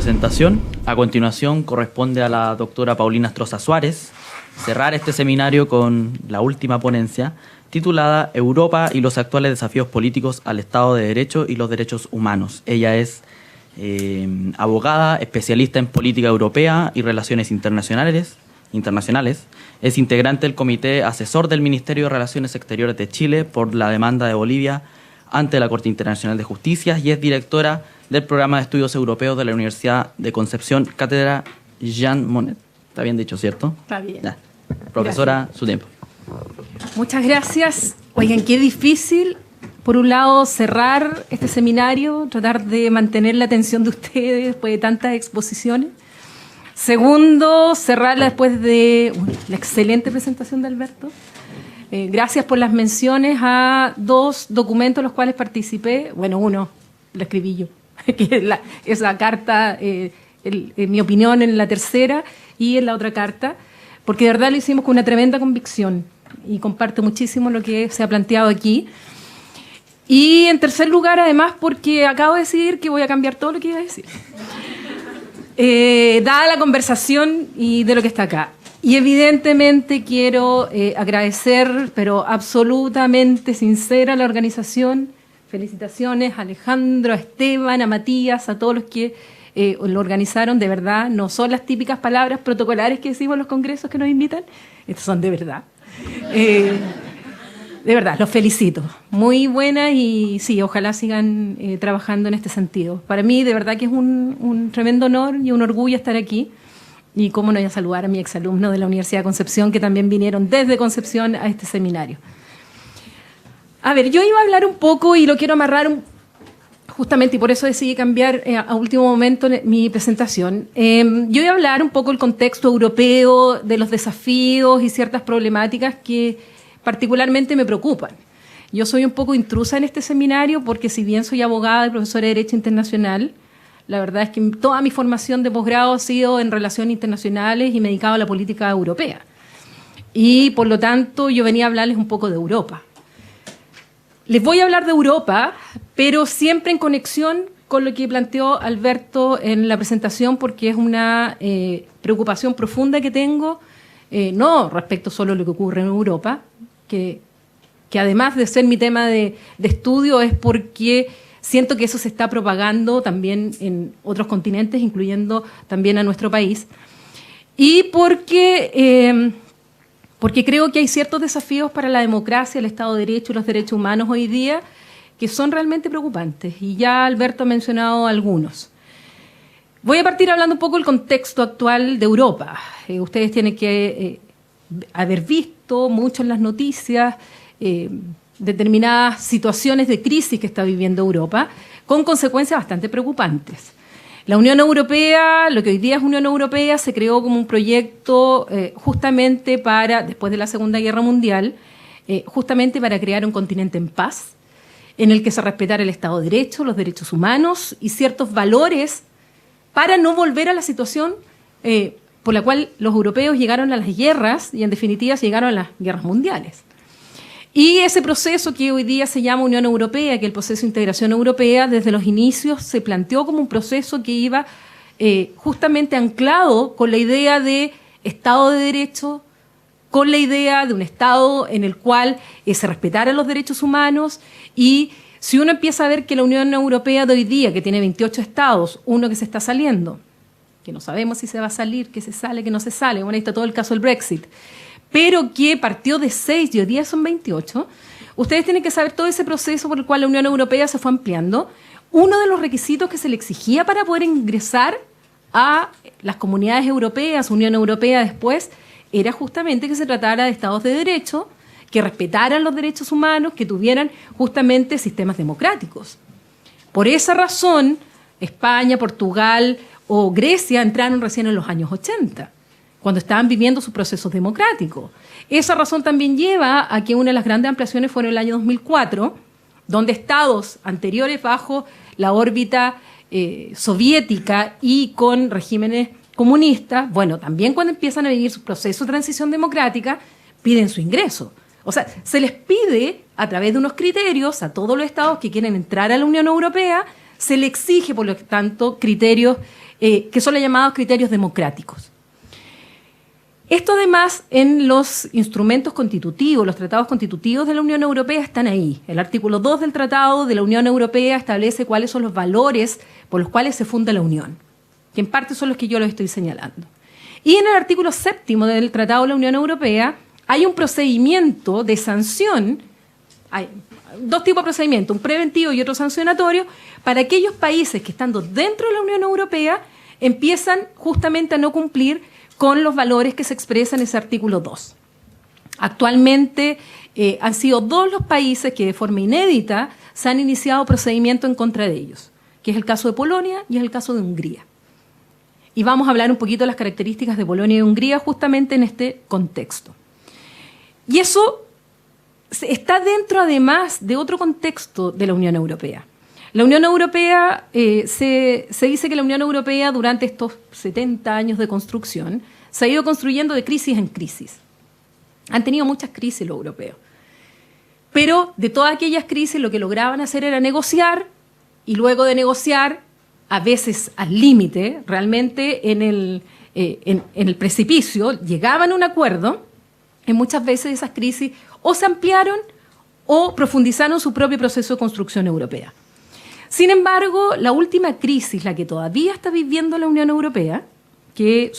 presentación. A continuación corresponde a la doctora Paulina Astroza Suárez cerrar este seminario con la última ponencia titulada Europa y los actuales desafíos políticos al Estado de Derecho y los derechos humanos. Ella es abogada, especialista en política europea y relaciones internacionales. Es integrante del Comité Asesor del Ministerio de Relaciones Exteriores de Chile por la demanda de Bolivia ante la Corte Internacional de Justicia y es directora del Programa de Estudios Europeos de la Universidad de Concepción, Cátedra Jean Monnet. ¿Está bien dicho, cierto? Está bien. Ya. Profesora, gracias. Su tiempo. Muchas gracias. Oigan, qué difícil, por un lado, cerrar este seminario, tratar de mantener la atención de ustedes después de tantas exposiciones. Segundo, cerrarla después de la excelente presentación de Alberto. Gracias por las menciones a dos documentos en los cuales participé. Bueno, uno lo escribí yo, que es esa carta, en mi opinión, en la tercera y en la otra carta, porque de verdad lo hicimos con una tremenda convicción y comparto muchísimo lo que se ha planteado aquí. Y en tercer lugar, además, porque acabo de decidir que voy a cambiar todo lo que iba a decir. Dada la conversación y de lo que está acá. Y evidentemente quiero agradecer, pero absolutamente sincera, a la organización. Felicitaciones a Alejandro, a Esteban, a Matías, a todos los que lo organizaron. De verdad, no son las típicas palabras protocolares que decimos en los congresos que nos invitan. Estas son de verdad. De verdad, los felicito. Muy buena y sí, ojalá sigan trabajando en este sentido. Para mí, de verdad que es un tremendo honor y un orgullo estar aquí. Y cómo no voy a saludar a mi exalumno de la Universidad de Concepción, que también vinieron desde Concepción a este seminario. A ver, yo iba a hablar un poco y lo quiero amarrar justamente, y por eso decidí cambiar a último momento mi presentación. Yo iba a hablar un poco del contexto europeo, de los desafíos y ciertas problemáticas que particularmente me preocupan. Yo soy un poco intrusa en este seminario porque si bien soy abogada y profesora de Derecho Internacional, la verdad es que toda mi formación de posgrado ha sido en relaciones internacionales y me he dedicado a la política europea. Y por lo tanto yo venía a hablarles un poco de Europa. Les voy a hablar de Europa, pero siempre en conexión con lo que planteó Alberto en la presentación, porque es una preocupación profunda que tengo, no respecto solo a lo que ocurre en Europa, que además de ser mi tema de estudio es porque siento que eso se está propagando también en otros continentes, incluyendo también a nuestro país. Y porque creo que hay ciertos desafíos para la democracia, el Estado de Derecho y los derechos humanos hoy día que son realmente preocupantes. Y ya Alberto ha mencionado algunos. Voy a partir hablando un poco del contexto actual de Europa. Ustedes tienen que haber visto mucho en las noticias determinadas situaciones de crisis que está viviendo Europa, con consecuencias bastante preocupantes. La Unión Europea, lo que hoy día es Unión Europea, se creó como un proyecto justamente para, después de la Segunda Guerra Mundial, justamente para crear un continente en paz, en el que se respetara el Estado de Derecho, los derechos humanos y ciertos valores para no volver a la situación por la cual los europeos llegaron a las guerras y en definitiva llegaron a las guerras mundiales. Y ese proceso que hoy día se llama Unión Europea, que es el proceso de integración europea, desde los inicios se planteó como un proceso que iba justamente anclado con la idea de Estado de Derecho, con la idea de un Estado en el cual se respetaran los derechos humanos. Y si uno empieza a ver que la Unión Europea de hoy día, que tiene 28 estados, uno que se está saliendo, que no sabemos si se va a salir, que se sale, que no se sale, bueno, ahí está todo el caso del Brexit, pero que partió de 6 y hoy día son 28, ustedes tienen que saber todo ese proceso por el cual la Unión Europea se fue ampliando. Uno de los requisitos que se le exigía para poder ingresar a las comunidades europeas, Unión Europea después, era justamente que se tratara de estados de derecho, que respetaran los derechos humanos, que tuvieran justamente sistemas democráticos. Por esa razón, España, Portugal o Grecia entraron recién en los años 80. Cuando estaban viviendo sus procesos democráticos. Esa razón también lleva a que una de las grandes ampliaciones fue en el año 2004, donde estados anteriores bajo la órbita soviética y con regímenes comunistas, bueno, también cuando empiezan a vivir su proceso de transición democrática, piden su ingreso. O sea, se les pide a través de unos criterios a todos los estados que quieren entrar a la Unión Europea, se le exige, por lo tanto, criterios que son los llamados criterios democráticos. Esto además en los instrumentos constitutivos, los tratados constitutivos de la Unión Europea están ahí. El artículo 2 del Tratado de la Unión Europea establece cuáles son los valores por los cuales se funda la Unión, que en parte son los que yo les estoy señalando. Y en el artículo 7 del Tratado de la Unión Europea hay un procedimiento de sanción, hay dos tipos de procedimiento, un preventivo y otro sancionatorio, para aquellos países que estando dentro de la Unión Europea empiezan justamente a no cumplir con los valores que se expresan en ese artículo 2. Actualmente han sido 2 los países que de forma inédita se han iniciado procedimiento en contra de ellos, que es el caso de Polonia y es el caso de Hungría. Y vamos a hablar un poquito de las características de Polonia y Hungría justamente en este contexto. Y eso está dentro además de otro contexto de la Unión Europea. La Unión Europea, se dice que la Unión Europea durante estos 70 años de construcción se ha ido construyendo de crisis en crisis. Han tenido muchas crisis los europeos. Pero de todas aquellas crisis lo que lograban hacer era negociar y luego de negociar, a veces al límite, realmente en el precipicio, llegaban a un acuerdo y muchas veces esas crisis o se ampliaron o profundizaron su propio proceso de construcción europea. Sin embargo, la última crisis, la que todavía está viviendo la Unión Europea, que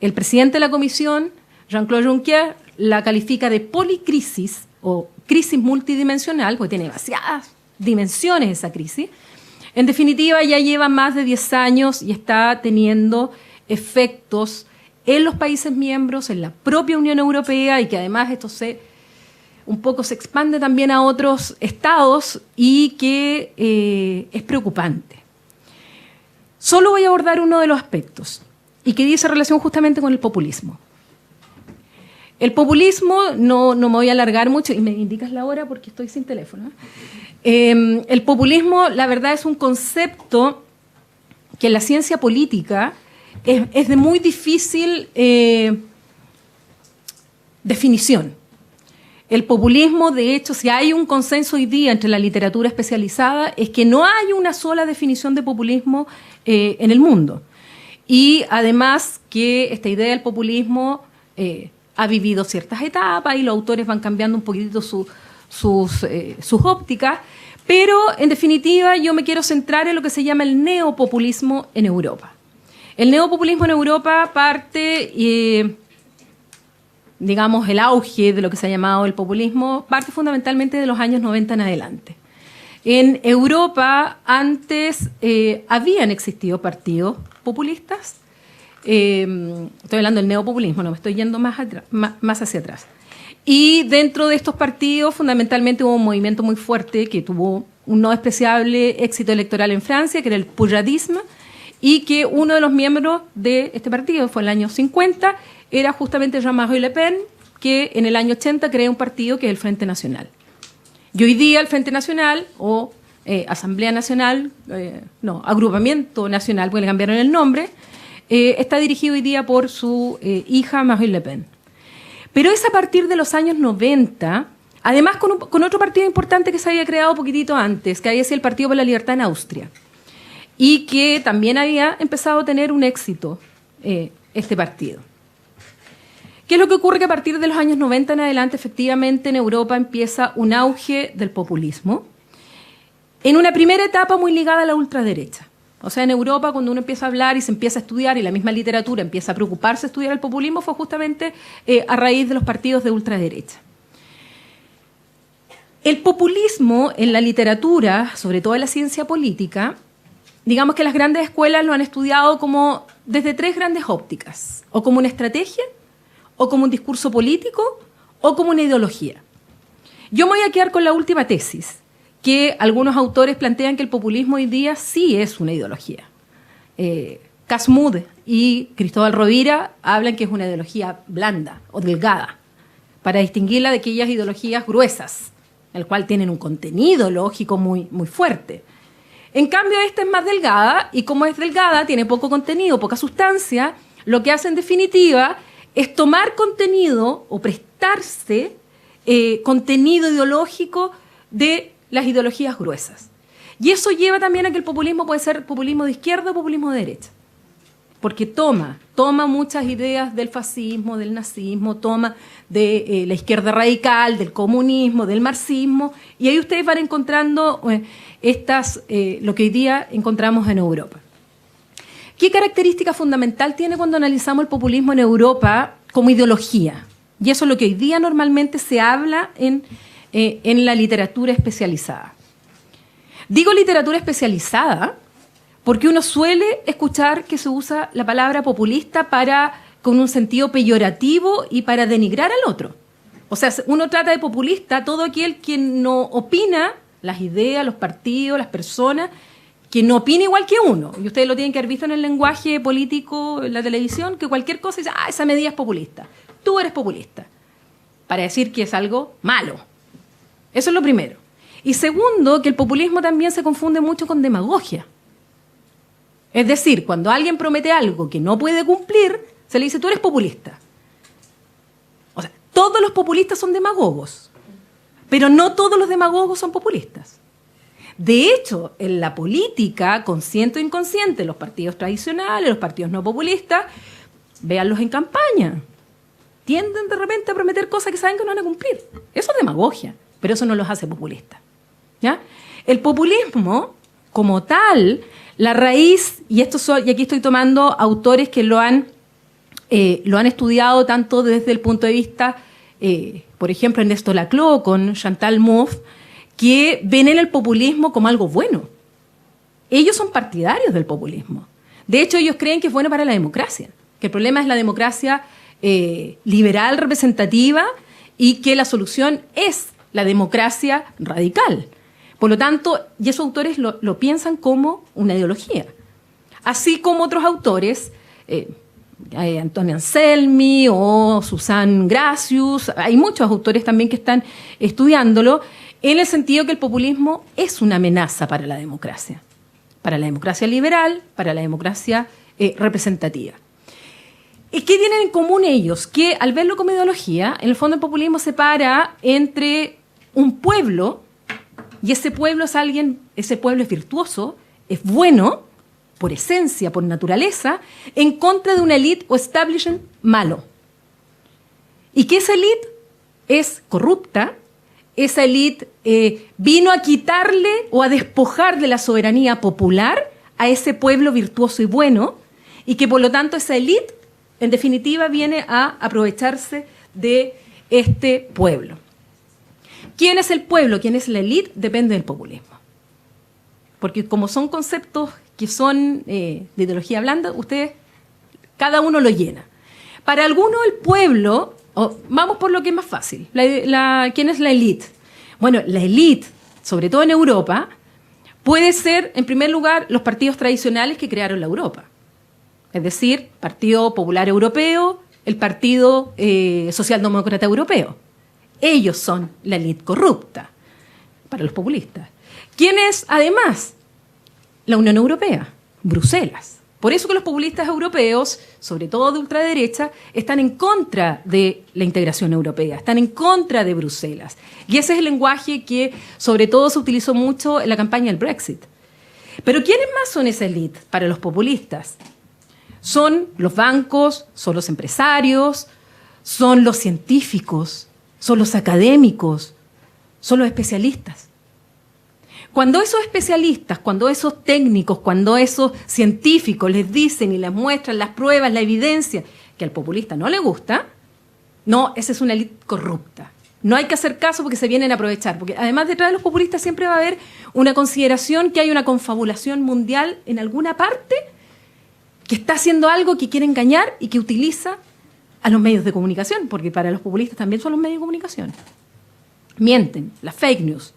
el presidente de la Comisión, Jean-Claude Juncker, la califica de policrisis o crisis multidimensional, porque tiene demasiadas dimensiones esa crisis. En definitiva, ya lleva más de 10 años y está teniendo efectos en los países miembros, en la propia Unión Europea, y que además esto un poco se expande también a otros estados y que es preocupante. Solo voy a abordar uno de los aspectos y que dice relación justamente con el populismo. El populismo, no me voy a alargar mucho, y me indicas la hora porque estoy sin teléfono. El populismo, la verdad, es un concepto que en la ciencia política es de muy difícil definición. El populismo, de hecho, si hay un consenso hoy día entre la literatura especializada, es que no hay una sola definición de populismo en el mundo. Y además que esta idea del populismo ha vivido ciertas etapas y los autores van cambiando un poquitito sus ópticas, pero en definitiva yo me quiero centrar en lo que se llama el neopopulismo en Europa. El neopopulismo en Europa parte... digamos, el auge de lo que se ha llamado el populismo parte fundamentalmente de los años 90 en adelante. En Europa antes habían existido partidos populistas, estoy hablando del neopopulismo, no me estoy yendo más hacia atrás. Y dentro de estos partidos fundamentalmente hubo un movimiento muy fuerte que tuvo un no despreciable éxito electoral en Francia, que era el Pujadisme, y que uno de los miembros de este partido fue en el año 50, era justamente Jean-Marie Le Pen, que en el año 80 crea un partido que es el Frente Nacional. Y hoy día el Frente Nacional, o Asamblea Nacional, Agrupamiento Nacional, porque le cambiaron el nombre, está dirigido hoy día por su hija Marine Le Pen. Pero es a partir de los años 90, además con otro partido importante que se había creado un poquitito antes, que había sido el Partido por la Libertad en Austria, y que también había empezado a tener un éxito este partido. ¿Qué es lo que ocurre? Que a partir de los años 90 en adelante, efectivamente, en Europa empieza un auge del populismo, en una primera etapa muy ligada a la ultraderecha. O sea, en Europa, cuando uno empieza a hablar y se empieza a estudiar, y la misma literatura empieza a preocuparse de estudiar el populismo, fue justamente a raíz de los partidos de ultraderecha. El populismo en la literatura, sobre todo en la ciencia política, digamos que las grandes escuelas lo han estudiado como desde 3 grandes ópticas, o como una estrategia, o como un discurso político, o como una ideología. Yo me voy a quedar con la última tesis, que algunos autores plantean que el populismo hoy día sí es una ideología. Casmud y Cristóbal Rovira hablan que es una ideología blanda o delgada, para distinguirla de aquellas ideologías gruesas, el cual tienen un contenido lógico muy, muy fuerte. En cambio, esta es más delgada, y como es delgada, tiene poco contenido, poca sustancia, lo que hace en definitiva es tomar contenido o prestarse contenido ideológico de las ideologías gruesas. Y eso lleva también a que el populismo puede ser populismo de izquierda o populismo de derecha. porque toma muchas ideas del fascismo, del nazismo, toma de la izquierda radical, del comunismo, del marxismo, y ahí ustedes van encontrando lo que hoy día encontramos en Europa. ¿Qué característica fundamental tiene cuando analizamos el populismo en Europa como ideología? Y eso es lo que hoy día normalmente se habla en la literatura especializada. Digo literatura especializada porque uno suele escuchar que se usa la palabra populista con un sentido peyorativo y para denigrar al otro. O sea, uno trata de populista a todo aquel que no opina las ideas, los partidos, las personas, que no opina igual que uno. Y ustedes lo tienen que haber visto en el lenguaje político, en la televisión, que cualquier cosa dice, esa medida es populista. Tú eres populista. Para decir que es algo malo. Eso es lo primero. Y segundo, que el populismo también se confunde mucho con demagogia. Es decir, cuando alguien promete algo que no puede cumplir, se le dice, tú eres populista. O sea, todos los populistas son demagogos, pero no todos los demagogos son populistas. De hecho, en la política, consciente o inconsciente, los partidos tradicionales, los partidos no populistas, véanlos en campaña. Tienden de repente a prometer cosas que saben que no van a cumplir. Eso es demagogia, pero eso no los hace populistas. ¿Ya? El populismo, como tal, la raíz, y aquí estoy tomando autores que lo han estudiado tanto desde el punto de vista, por ejemplo, Ernesto Laclau con Chantal Mouffe, que ven en el populismo como algo bueno. Ellos son partidarios del populismo. De hecho, ellos creen que es bueno para la democracia, que el problema es la democracia liberal representativa y que la solución es la democracia radical. Por lo tanto, y esos autores lo piensan como una ideología. Así como otros autores, Antonio Anselmi o Susan Gracius, hay muchos autores también que están estudiándolo en el sentido que el populismo es una amenaza para la democracia liberal, para la democracia representativa. ¿Y qué tienen en común ellos? Que al verlo como ideología, en el fondo el populismo separa entre un pueblo, y ese pueblo es virtuoso, es bueno, por esencia, por naturaleza, en contra de una élite o establishment malo. Y que esa élite es corrupta, esa élite vino a quitarle o a despojar de la soberanía popular a ese pueblo virtuoso y bueno, y que por lo tanto esa élite, en definitiva, viene a aprovecharse de este pueblo. ¿Quién es el pueblo? ¿Quién es la élite? Depende del populismo. Porque como son conceptos que son de ideología blanda, ustedes, cada uno lo llena. Para algunos el pueblo, vamos por lo que es más fácil, ¿quién es la élite? Bueno, la élite, sobre todo en Europa, puede ser, en primer lugar, los partidos tradicionales que crearon la Europa. Es decir, Partido Popular Europeo, el Partido Socialdemócrata Europeo. Ellos son la élite corrupta para los populistas. ¿Quién es, además? La Unión Europea, Bruselas. Por eso que los populistas europeos, sobre todo de ultraderecha, están en contra de la integración europea, están en contra de Bruselas. Y ese es el lenguaje que, sobre todo, se utilizó mucho en la campaña del Brexit. Pero ¿quiénes más son esa élite para los populistas? Son los bancos, son los empresarios, son los científicos, son los académicos, son los especialistas. Cuando esos especialistas, cuando esos técnicos, cuando esos científicos les dicen y les muestran las pruebas, la evidencia, que al populista no le gusta, no, esa es una élite corrupta. No hay que hacer caso porque se vienen a aprovechar, porque además detrás de los populistas siempre va a haber una consideración que hay una confabulación mundial en alguna parte que está haciendo algo que quiere engañar y que utiliza a los medios de comunicación, porque para los populistas también son los medios de comunicación. Mienten, las fake news.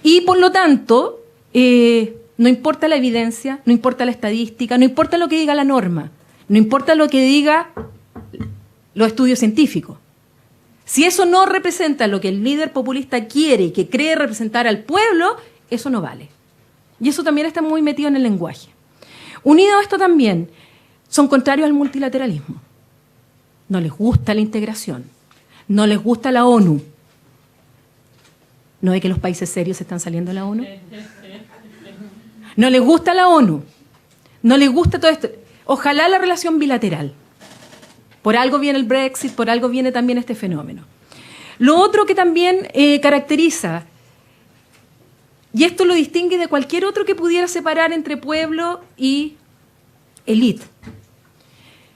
Y por lo tanto, no importa la evidencia, no importa la estadística, no importa lo que diga la norma, no importa lo que diga los estudios científicos. Si eso no representa lo que el líder populista quiere y que cree representar al pueblo, eso no vale. Y eso también está muy metido en el lenguaje. Unido a esto también, son contrarios al multilateralismo. No les gusta la integración, no les gusta la ONU. ¿No ve que los países serios se están saliendo de la ONU? No les gusta la ONU, no les gusta todo esto. Ojalá la relación bilateral. Por algo viene el Brexit, por algo viene también este fenómeno. Lo otro que también caracteriza, y esto lo distingue de cualquier otro que pudiera separar entre pueblo y élite.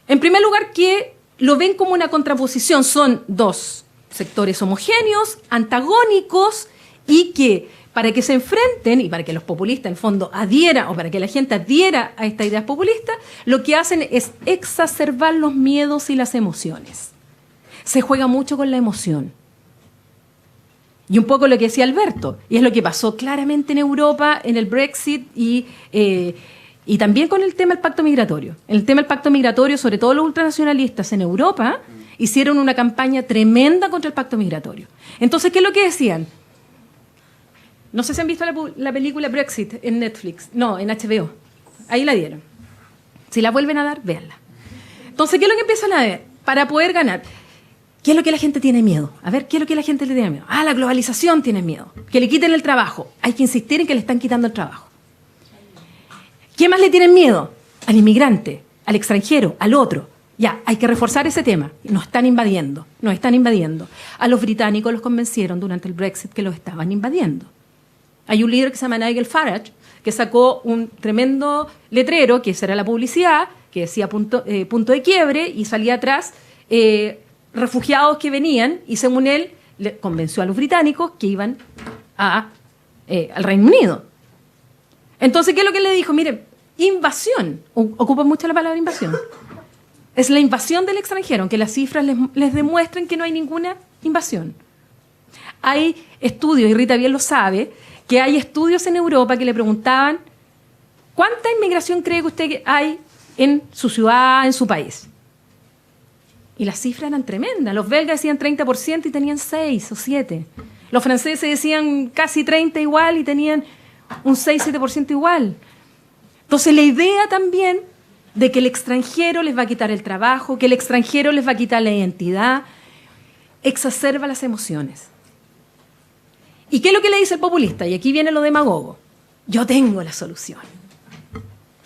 En primer lugar, que lo ven como una contraposición. Son dos sectores homogéneos, antagónicos, y que para que se enfrenten y para que los populistas, en el fondo, adhieran, o para que la gente adhiera a estas ideas populistas, lo que hacen es exacerbar los miedos y las emociones. Se juega mucho con la emoción. Y un poco lo que decía Alberto, y es lo que pasó claramente en Europa, en el Brexit y también con el tema del pacto migratorio. En el tema del pacto migratorio, sobre todo los ultranacionalistas en Europa, hicieron una campaña tremenda contra el pacto migratorio. Entonces, ¿qué es lo que decían? No sé si han visto la película Brexit en Netflix. No, en HBO. Ahí la dieron. Si la vuelven a dar, véanla. Entonces, ¿qué es lo que empiezan a ver? Para poder ganar. ¿Qué es lo que la gente tiene miedo? A ver, ¿qué es lo que la gente le tiene miedo? Ah, la globalización tiene miedo. Que le quiten el trabajo. Hay que insistir en que le están quitando el trabajo. ¿Qué más le tienen miedo? Al inmigrante, al extranjero, al otro. Ya, hay que reforzar ese tema. Nos están invadiendo, nos están invadiendo. A los británicos los convencieron durante el Brexit que los estaban invadiendo. Hay un líder que se llama Nigel Farage, que sacó un tremendo letrero, que esa era la publicidad, que decía punto de quiebre, y salía atrás refugiados que venían, y según él, le convenció a los británicos que iban al Reino Unido. Entonces, ¿qué es lo que le dijo? Mire, invasión, ocupa mucho la palabra invasión. Es la invasión del extranjero, aunque las cifras les demuestran que no hay ninguna invasión. Hay estudios, y Rita bien lo sabe, que hay estudios en Europa que le preguntaban ¿cuánta inmigración cree que usted hay en su ciudad, en su país? Y las cifras eran tremendas. Los belgas decían 30% y tenían 6 o 7. Los franceses decían casi 30 igual y tenían un 6-7% igual. Entonces la idea también de que el extranjero les va a quitar el trabajo, que el extranjero les va a quitar la identidad, exacerba las emociones. ¿Y qué es lo que le dice el populista? Y aquí viene lo demagogo. Yo tengo la solución.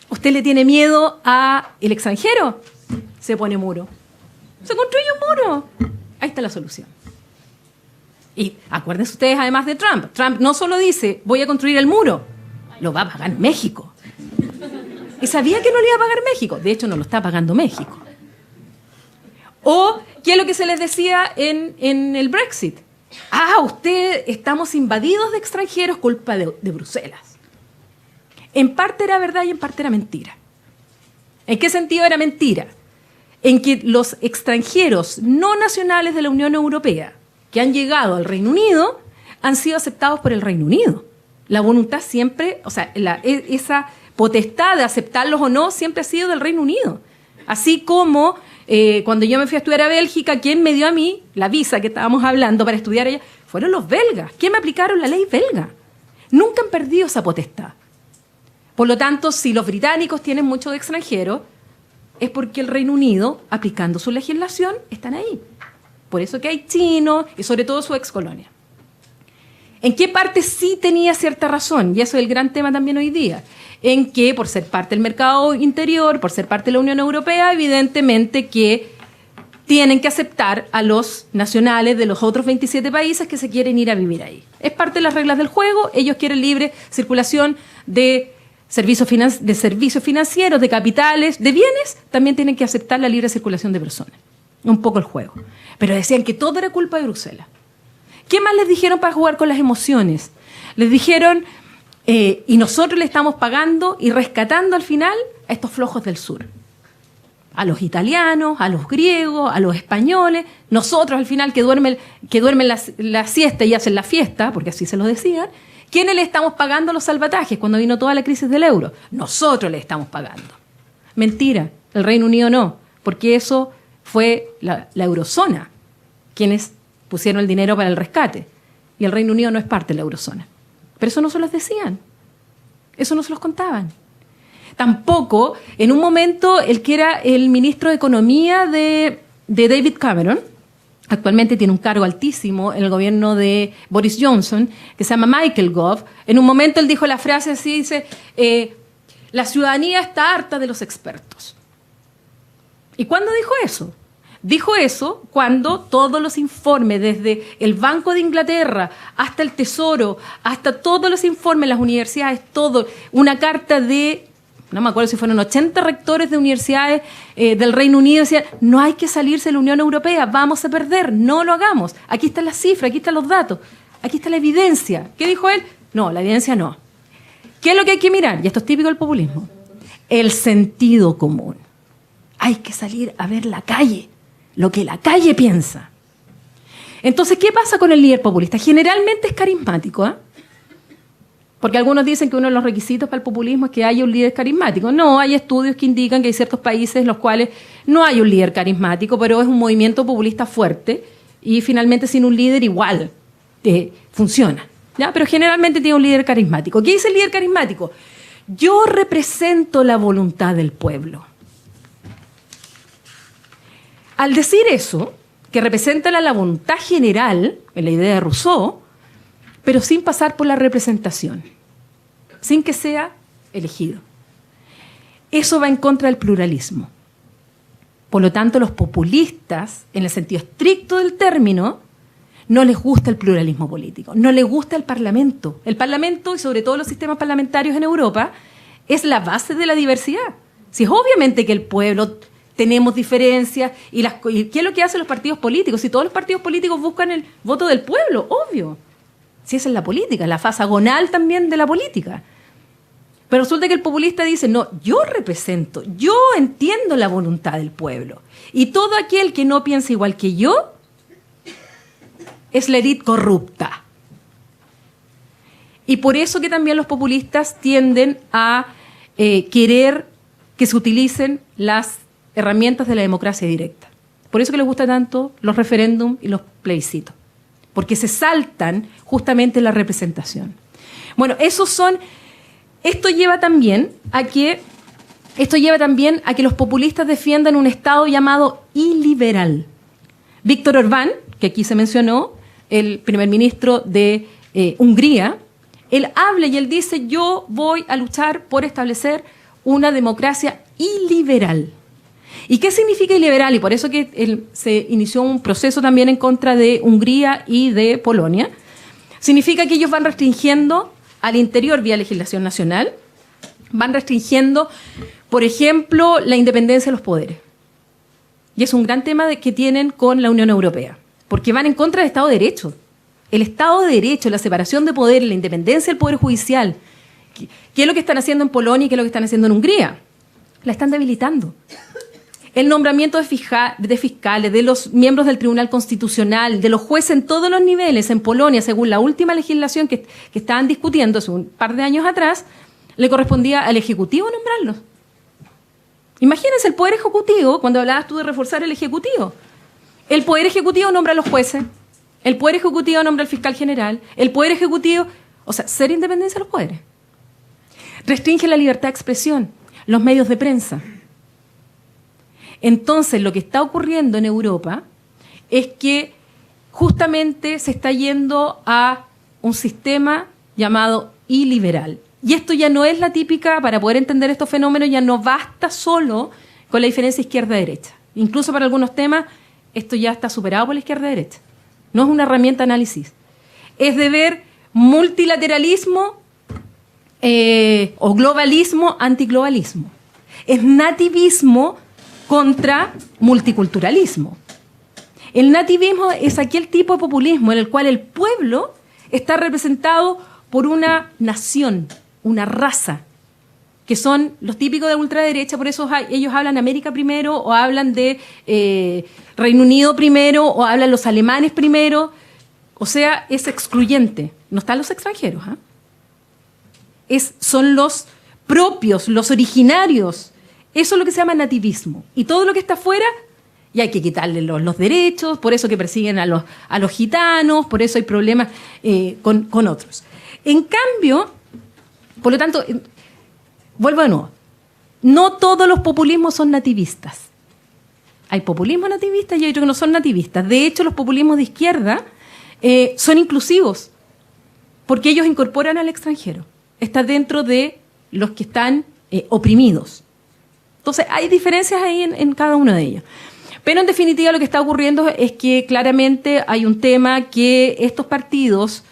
¿Usted le tiene miedo al extranjero? Se pone muro. Se construye un muro. Ahí está la solución. Y acuérdense ustedes además de Trump. Trump no solo dice, voy a construir el muro, lo va a pagar México. Y sabía que no le iba a pagar México. De hecho, no lo está pagando México. O, ¿qué es lo que se les decía en el Brexit? Ah, estamos invadidos de extranjeros, culpa de Bruselas. En parte era verdad y en parte era mentira. ¿En qué sentido era mentira? En que los extranjeros no nacionales de la Unión Europea que han llegado al Reino Unido han sido aceptados por el Reino Unido. La voluntad siempre, o sea, esa potestad de aceptarlos o no siempre ha sido del Reino Unido. Así como cuando yo me fui a estudiar a Bélgica, ¿quién me dio a mí la visa que estábamos hablando para estudiar allá? Fueron los belgas. ¿Quién me aplicaron la ley belga? Nunca han perdido esa potestad. Por lo tanto, si los británicos tienen muchos extranjeros, es porque el Reino Unido, aplicando su legislación, están ahí. Por eso que hay chinos y sobre todo su excolonia. ¿En qué parte sí tenía cierta razón? Y eso es el gran tema también hoy día. En que, por ser parte del mercado interior, por ser parte de la Unión Europea, evidentemente que tienen que aceptar a los nacionales de los otros 27 países que se quieren ir a vivir ahí. Es parte de las reglas del juego. Ellos quieren libre circulación de servicios financieros, de capitales, de bienes. También tienen que aceptar la libre circulación de personas. Un poco el juego. Pero decían que todo era culpa de Bruselas. ¿Qué más les dijeron para jugar con las emociones? Les dijeron, y nosotros le estamos pagando y rescatando al final a estos flojos del sur. A los italianos, a los griegos, a los españoles. Nosotros al final que duermen la siesta y hacen la fiesta, porque así se lo decían. ¿Quiénes le estamos pagando los salvatajes cuando vino toda la crisis del euro? Nosotros le estamos pagando. Mentira, el Reino Unido no, porque eso fue la eurozona quienes pusieron el dinero para el rescate. Y el Reino Unido no es parte de la eurozona. Pero eso no se los decían. Eso no se los contaban. Tampoco, en un momento, el que era el ministro de Economía de David Cameron, actualmente tiene un cargo altísimo en el gobierno de Boris Johnson, que se llama Michael Gove. En un momento él dijo la frase así, dice, la ciudadanía está harta de los expertos. ¿Y cuándo dijo eso? Dijo eso cuando todos los informes, desde el Banco de Inglaterra hasta el Tesoro, hasta todos los informes, las universidades, todo, una carta de, no me acuerdo si fueron 80 rectores de universidades del Reino Unido, decían, no hay que salirse de la Unión Europea, vamos a perder, no lo hagamos. Aquí están las cifras, aquí están los datos, aquí está la evidencia. ¿Qué dijo él? No, la evidencia no. ¿Qué es lo que hay que mirar? Y esto es típico del populismo. El sentido común. Hay que salir a ver la calle, lo que la calle piensa. Entonces, ¿qué pasa con el líder populista? Generalmente es carismático, ¿eh? Porque algunos dicen que uno de los requisitos para el populismo es que haya un líder carismático. No, hay estudios que indican que hay ciertos países en los cuales no hay un líder carismático, pero es un movimiento populista fuerte y finalmente sin un líder igual funciona, ¿ya? Pero generalmente tiene un líder carismático. ¿Qué dice el líder carismático? Yo represento la voluntad del pueblo. Al decir eso, que representa la voluntad general, en la idea de Rousseau, pero sin pasar por la representación, sin que sea elegido. Eso va en contra del pluralismo. Por lo tanto, los populistas, en el sentido estricto del término, no les gusta el pluralismo político, no les gusta el Parlamento. El Parlamento, y sobre todo los sistemas parlamentarios en Europa, es la base de la diversidad. Si es obviamente que el pueblo tenemos diferencias, y ¿qué es lo que hacen los partidos políticos? Si todos los partidos políticos buscan el voto del pueblo, obvio. Si esa es la política, la fase agonal también de la política. Pero resulta que el populista dice, no, yo represento, yo entiendo la voluntad del pueblo. Y todo aquel que no piensa igual que yo es la élite corrupta. Y por eso que también los populistas tienden a querer que se utilicen las herramientas de la democracia directa. Por eso que les gusta tanto los referéndums y los plebiscitos. Porque se saltan justamente la representación. Bueno, esto lleva también a que los populistas defiendan un Estado llamado iliberal. Víctor Orbán, que aquí se mencionó, el primer ministro de Hungría, él habla y él dice, yo voy a luchar por establecer una democracia iliberal. ¿Y qué significa iliberal? Y por eso que se inició un proceso también en contra de Hungría y de Polonia. Significa que ellos van restringiendo al interior vía legislación nacional, van restringiendo, por ejemplo, la independencia de los poderes. Y es un gran tema que tienen con la Unión Europea, porque van en contra del Estado de Derecho. El Estado de Derecho, la separación de poderes, la independencia del Poder Judicial, ¿qué es lo que están haciendo en Polonia y qué es lo que están haciendo en Hungría? La están debilitando. El nombramiento de fiscales, de los miembros del Tribunal Constitucional, de los jueces en todos los niveles en Polonia, según la última legislación que estaban discutiendo hace un par de años atrás, le correspondía al Ejecutivo nombrarlos. Imagínense el Poder Ejecutivo, cuando hablabas tú de reforzar el Ejecutivo. El Poder Ejecutivo nombra a los jueces, el Poder Ejecutivo nombra al fiscal general, el Poder Ejecutivo, o sea, ser independencia de los poderes. Restringe la libertad de expresión, los medios de prensa. Entonces, lo que está ocurriendo en Europa es que justamente se está yendo a un sistema llamado iliberal. Y esto ya no es la típica, para poder entender estos fenómenos, ya no basta solo con la diferencia izquierda-derecha. Incluso para algunos temas, esto ya está superado por la izquierda-derecha. No es una herramienta de análisis. Es de ver multilateralismo o globalismo, antiglobalismo. Es nativismo contra multiculturalismo. El nativismo es aquel tipo de populismo en el cual el pueblo está representado por una nación, una raza, que son los típicos de ultraderecha, por eso ellos hablan América primero, o hablan de Reino Unido primero, o hablan los alemanes primero. O sea, es excluyente. No están los extranjeros, ¿eh? Son los propios, los originarios. Eso es lo que se llama nativismo. Y todo lo que está afuera, y hay que quitarle los derechos, por eso que persiguen a los gitanos, por eso hay problemas con otros. En cambio, por lo tanto, vuelvo de nuevo, no todos los populismos son nativistas. Hay populismo nativista y hay otros que no son nativistas. De hecho, los populismos de izquierda son inclusivos, porque ellos incorporan al extranjero. Está dentro de los que están oprimidos. Entonces, hay diferencias ahí en cada uno de ellos. Pero en definitiva lo que está ocurriendo es que claramente hay un tema que estos partidos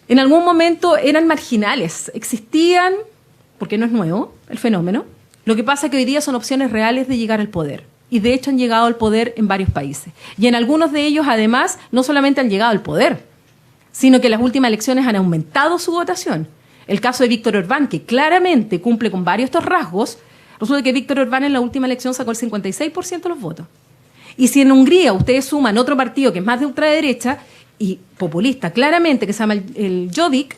en algún momento eran marginales, existían, porque no es nuevo el fenómeno, lo que pasa es que hoy día son opciones reales de llegar al poder. Y de hecho han llegado al poder en varios países. Y en algunos de ellos, además, no solamente han llegado al poder, sino que en las últimas elecciones han aumentado su votación. El caso de Víctor Orbán, que claramente cumple con varios de estos rasgos, resulta que Víctor Orbán en la última elección sacó el 56% de los votos. Y si en Hungría ustedes suman otro partido que es más de ultraderecha y populista, claramente, que se llama el Jobbik,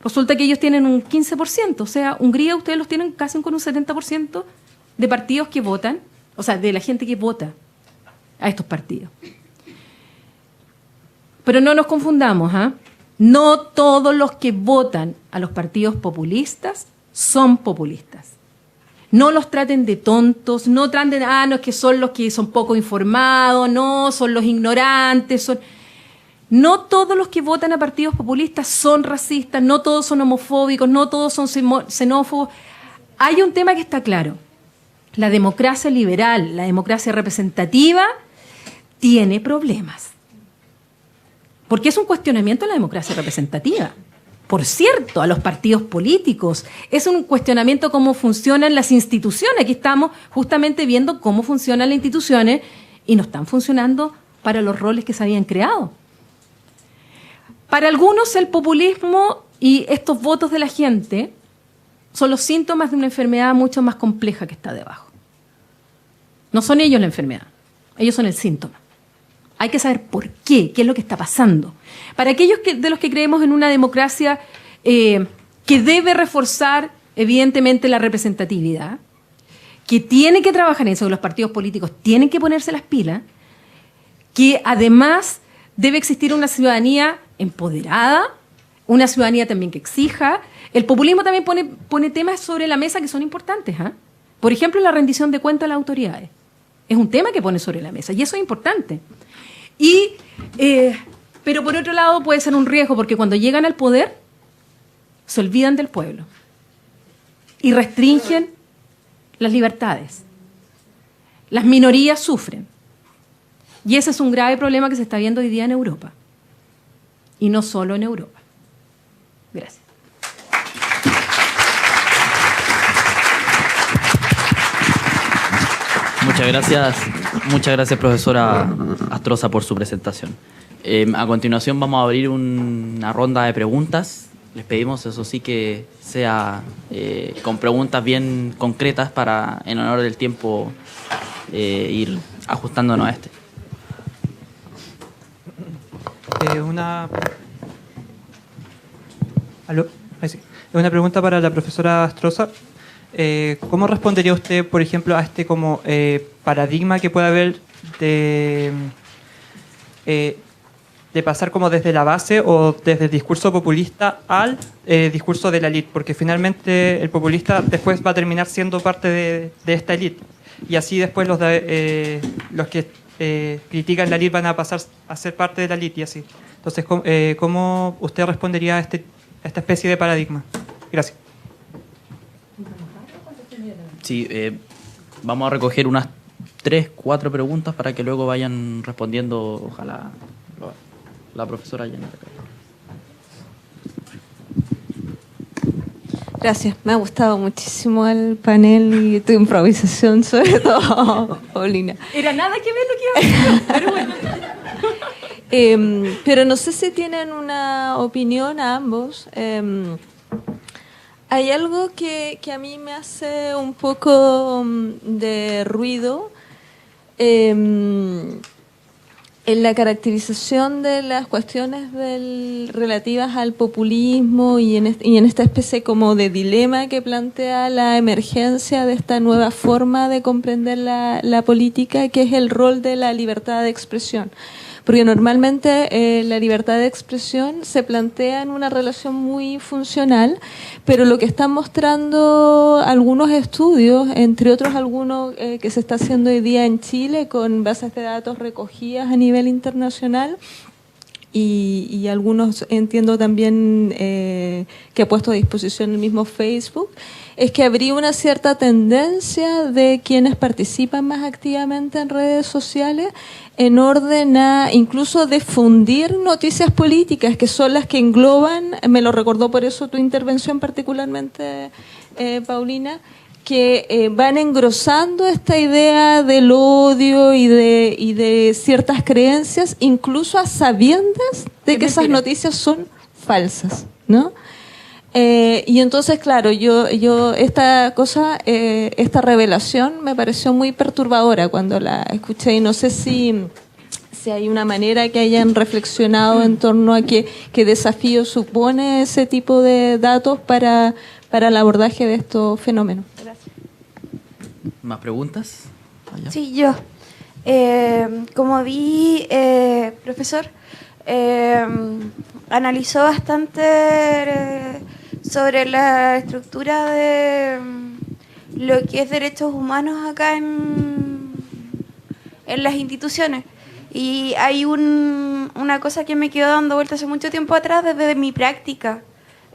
resulta que ellos tienen un 15%. O sea, Hungría ustedes los tienen casi con un 70% de partidos que votan, o sea, de la gente que vota a estos partidos. Pero no nos confundamos, ¿ah? No todos los que votan a los partidos populistas son populistas. No los traten de tontos, no traten de, no, es que son los que son poco informados, no, son los ignorantes, son... No todos los que votan a partidos populistas son racistas, no todos son homofóbicos, no todos son xenófobos. Hay un tema que está claro. La democracia liberal, la democracia representativa, tiene problemas. Porque es un cuestionamiento a la democracia representativa. Por cierto, a los partidos políticos. Es un cuestionamiento a cómo funcionan las instituciones. Aquí estamos justamente viendo cómo funcionan las instituciones y no están funcionando para los roles que se habían creado. Para algunos el populismo y estos votos de la gente son los síntomas de una enfermedad mucho más compleja que está debajo. No son ellos la enfermedad, ellos son el síntoma. Hay que saber por qué es lo que está pasando. Para aquellos de los que creemos en una democracia que debe reforzar evidentemente la representatividad, que tiene que trabajar en eso, que los partidos políticos tienen que ponerse las pilas, que además debe existir una ciudadanía empoderada, una ciudadanía también que exija. El populismo también pone temas sobre la mesa que son importantes, ¿eh? Por ejemplo, la rendición de cuentas a las autoridades. Es un tema que pone sobre la mesa y eso es importante. Pero por otro lado puede ser un riesgo porque cuando llegan al poder se olvidan del pueblo y restringen las libertades. Las minorías sufren. Y ese es un grave problema que se está viendo hoy día en Europa. Y no solo en Europa. Gracias. Muchas gracias, profesora Astroza, por su presentación. A continuación vamos a abrir una ronda de preguntas. Les pedimos, eso sí, que sea con preguntas bien concretas para, en honor del tiempo, ir ajustándonos a este. Una pregunta para la profesora Astroza. ¿Cómo respondería usted, por ejemplo, a este como paradigma que puede haber de pasar como desde la base o desde el discurso populista al discurso de la élite? Porque finalmente el populista después va a terminar siendo parte de esta élite. Y así después los que critican la élite van a pasar a ser parte de la élite y así. Entonces, ¿cómo usted respondería a esta especie de paradigma? Gracias. Sí, vamos a recoger unas 3, 4 preguntas para que luego vayan respondiendo, ojalá, la profesora Janet. Gracias, me ha gustado muchísimo el panel y tu improvisación, sobre todo, Paulina. Era nada que ver lo que iba a decir, pero bueno. Pero no sé si tienen una opinión a ambos. Hay algo que a mí me hace un poco de ruido en la caracterización de las cuestiones relativas al populismo y en esta especie como de dilema que plantea la emergencia de esta nueva forma de comprender la política, que es el rol de la libertad de expresión. Porque normalmente la libertad de expresión se plantea en una relación muy funcional, pero lo que están mostrando algunos estudios, entre otros algunos que se está haciendo hoy día en Chile con bases de datos recogidas a nivel internacional y algunos entiendo también que ha puesto a disposición el mismo Facebook, es que habría una cierta tendencia de quienes participan más activamente en redes sociales en orden a incluso difundir noticias políticas que son las que engloban, me lo recordó por eso tu intervención particularmente, Paulina, que van engrosando esta idea del odio y de ciertas creencias, incluso a sabiendas de que esas noticias son falsas, ¿no? Y entonces, claro, yo esta revelación me pareció muy perturbadora cuando la escuché, y no sé si hay una manera que hayan reflexionado en torno a qué desafío supone ese tipo de datos para el abordaje de estos fenómenos. Gracias. ¿Más preguntas? Allá. Sí, yo. Como vi, profesor, analizó bastante sobre la estructura de lo que es derechos humanos acá en las instituciones. Y hay una cosa que me quedó dando vueltas hace mucho tiempo atrás, desde mi práctica,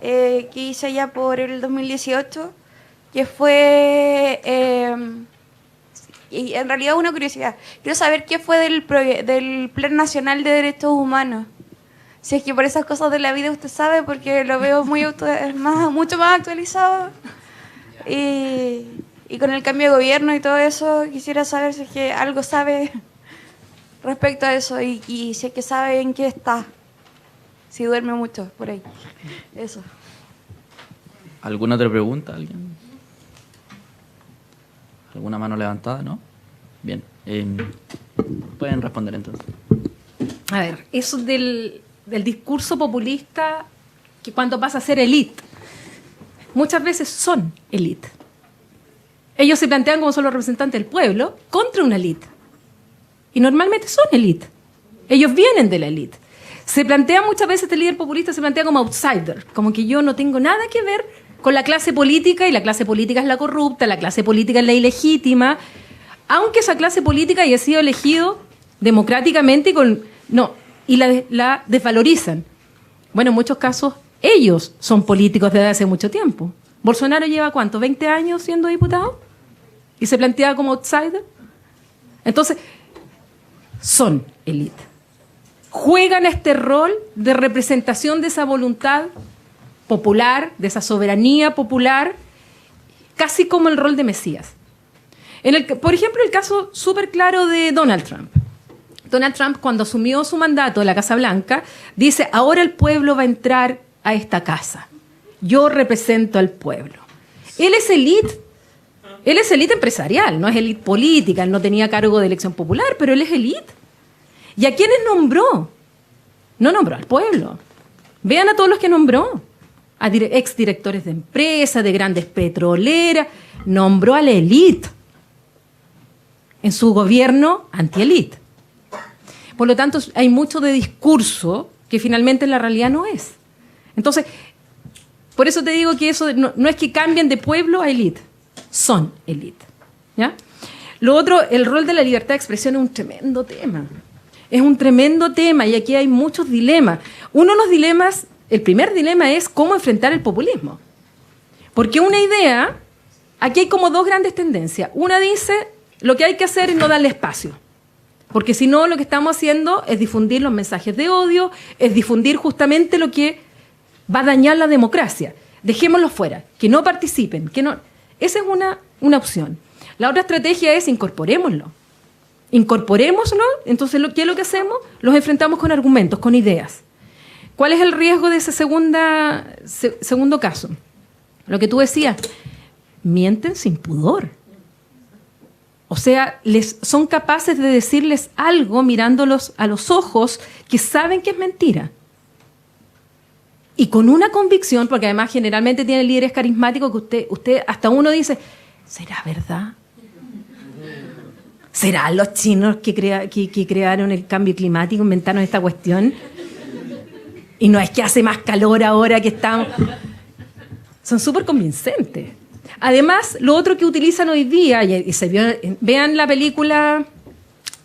que hice allá por el 2018, que fue, y en realidad una curiosidad, quiero saber qué fue del Plan Nacional de Derechos Humanos. Si es que por esas cosas de la vida usted sabe, porque lo veo mucho más actualizado. Y con el cambio de gobierno y todo eso, quisiera saber si es que algo sabe respecto a eso y si es que sabe en qué está. Si duerme mucho por ahí. Eso. ¿Alguna otra pregunta? ¿Alguien? ¿Alguna mano levantada? ¿No? Bien. Pueden responder entonces. A ver, eso del discurso populista que cuando pasa a ser élite, muchas veces son élite. Ellos se plantean como son los representantes del pueblo contra una élite. Y normalmente son élite. Ellos vienen de la élite. Se plantea muchas veces, este líder populista se plantea como outsider, como que yo no tengo nada que ver con la clase política, y la clase política es la corrupta, la clase política es la ilegítima, aunque esa clase política haya sido elegido democráticamente y la desvalorizan. Bueno, en muchos casos ellos son políticos desde hace mucho tiempo. Bolsonaro lleva ¿cuánto? ¿20 años siendo diputado? ¿Y se plantea como outsider? Entonces, son élite. Juegan este rol de representación de esa voluntad popular, de esa soberanía popular, casi como el rol de Mesías. Por ejemplo, el caso súper claro de Donald Trump. Donald Trump, cuando asumió su mandato en la Casa Blanca, dice, ahora el pueblo va a entrar a esta casa. Yo represento al pueblo. Él es élite empresarial, no es élite política, él no tenía cargo de elección popular, pero él es élite. ¿Y a quiénes nombró? No nombró al pueblo. Vean a todos los que nombró. A exdirectores de empresas, de grandes petroleras. Nombró a la élite. En su gobierno anti-élite. Por lo tanto, hay mucho de discurso que finalmente en la realidad no es. Entonces, por eso te digo que eso no es que cambien de pueblo a élite. Son élite. ¿Ya? Lo otro, el rol de la libertad de expresión es un tremendo tema. Es un tremendo tema y aquí hay muchos dilemas. Uno de los dilemas, el primer dilema es cómo enfrentar el populismo. Porque una idea, aquí hay como dos grandes tendencias. Una dice, lo que hay que hacer es no darle espacio. Porque si no, lo que estamos haciendo es difundir los mensajes de odio, es difundir justamente lo que va a dañar la democracia. Dejémoslos fuera, que no participen, que no. Esa es una opción. La otra estrategia es incorporémoslo. Incorporémoslo, entonces, ¿qué es lo que hacemos? Los enfrentamos con argumentos, con ideas. ¿Cuál es el riesgo de ese segundo caso? Lo que tú decías, mienten sin pudor. O sea, son capaces de decirles algo mirándolos a los ojos que saben que es mentira. Y con una convicción, porque además generalmente tienen líderes carismáticos que usted hasta uno dice, ¿será verdad? ¿Serán los chinos que crearon el cambio climático, inventaron esta cuestión? Y no es que hace más calor ahora que estamos... Son súper convincentes. Además, lo otro que utilizan hoy día, y se vio, vean la película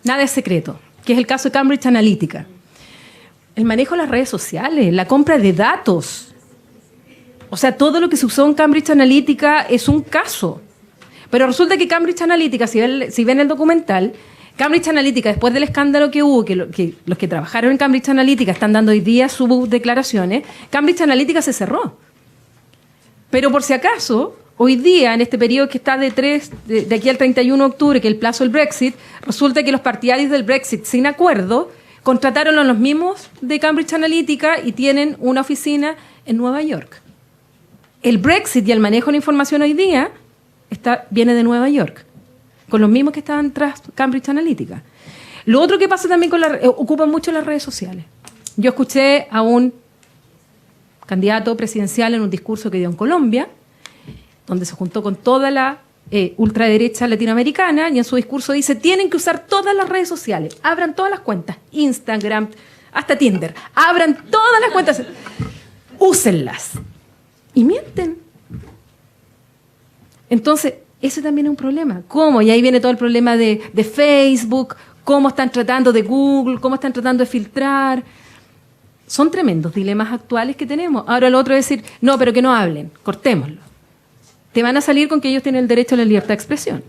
Nada es secreto, que es el caso de Cambridge Analytica. el manejo de las redes sociales, la compra de datos. O sea, todo lo que se usó en Cambridge Analytica es un caso. Pero resulta que Cambridge Analytica, si ven el documental, Cambridge Analytica, después del escándalo que hubo, que los que trabajaron en Cambridge Analytica están dando hoy día sus declaraciones, Cambridge Analytica se cerró. Pero por si acaso, hoy día, en este periodo que está de aquí al 31 de octubre, que es el plazo del Brexit, resulta que los partidarios del Brexit sin acuerdo contrataron a los mismos de Cambridge Analytica y tienen una oficina en Nueva York. El Brexit y el manejo de la información hoy día viene de Nueva York, con los mismos que estaban tras Cambridge Analytica. Lo otro que pasa también ocupan mucho las redes sociales. Yo escuché a un candidato presidencial en un discurso que dio en Colombia, donde se juntó con toda la ultraderecha latinoamericana, y en su discurso dice: tienen que usar todas las redes sociales, abran todas las cuentas, Instagram, hasta Tinder, abran todas las cuentas, úsenlas. Y mienten. Entonces, ese también es un problema. ¿Cómo? Y ahí viene todo el problema de Facebook, cómo están tratando de Google, cómo están tratando de filtrar. Son tremendos dilemas actuales que tenemos. Ahora lo otro es decir, no, pero que no hablen, cortémoslo. Te van a salir con que ellos tienen el derecho a la libertad de expresión.